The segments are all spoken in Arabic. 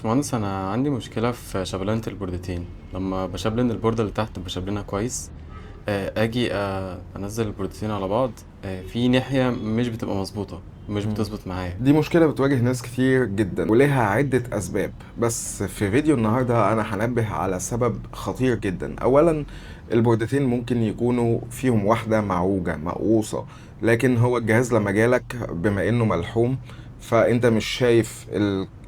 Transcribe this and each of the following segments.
مهندس، انا عندي مشكله في شبلنه البوردتين. لما بشبلن البورده اللي تحت بشبلنها كويس. اجي انزل البوردتين على بعض. في ناحيه مش بتبقى مظبوطه، مش مم. بتظبط معايا. دي مشكلة بتواجه ناس كتير جدا ولها عدة أسباب، بس في فيديو النهاردة أنا هنبه على سبب خطير جدا. أولا، البوردتين ممكن يكونوا فيهم واحدة معوجة مقوصة، لكن هو الجهاز لما جالك بما إنه ملحوم فأنت مش شايف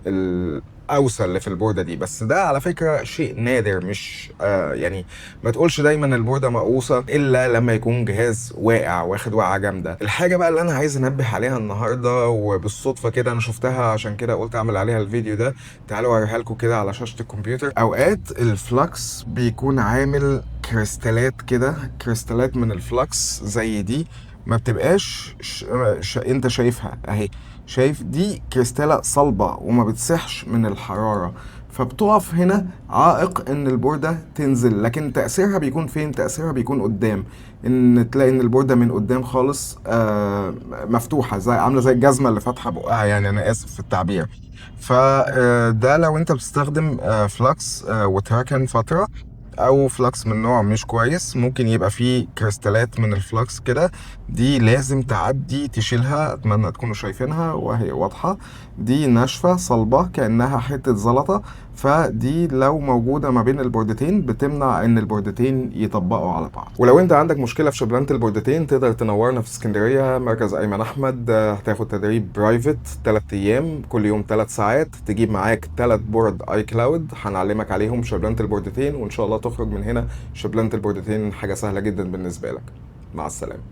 الأوسع اللي في البوردة دي. بس ده على فكرة شيء نادر، مش يعني ما تقولش دايما البوردة مقوسة إلا لما يكون جهاز واقع واخد وقعة جامدة. الحاجة بقى اللي أنا عايز أنبه عليها النهاردة وبالصدفة كده أنا شفتها عشان كده قلت أعمل عليها الفيديو ده، تعالوا أوريها لكم كده على شاشة الكمبيوتر. أوقات الفلكس بيكون عامل كريستالات كده، كريستالات من الفلكس زي دي، ما بتبقاش انت شايفها اهي. شايف دي كريستالة صلبة وما بتسحش من الحرارة، فبتقف هنا عائق ان البوردة تنزل. لكن تأثيرها بيكون فين؟ تأثيرها بيكون قدام، ان تلاقي ان البوردة من قدام خالص مفتوحة، زي عاملة زي الجزمة اللي فاتحة بقها، يعني انا اسف في التعبير. فده لو انت بتستخدم فلكس وتراكن فترة، او فلكس من نوع مش كويس، ممكن يبقى فيه كريستالات من الفلكس كده. دي لازم تعدي تشيلها، اتمنى تكونوا شايفينها وهي واضحة. دي ناشفة صلبة كأنها حتة زلطة، فدي لو موجودة ما بين البوردتين بتمنع ان البوردتين يطبقوا على بعض. ولو انت عندك مشكلة في شبلانة البوردتين تقدر تنورنا في اسكندرية، مركز ايمن احمد. هتاخد تدريب برايفت 3 ايام، كل يوم 3 ساعات، تجيب معاك 3 بورد اي كلاود هنعلمك عليهم شبلانة البوردتين، وان شاء الله تخرج من هنا شبلانة البوردتين حاجة سهلة جدا بالنسبة لك. مع السلامة.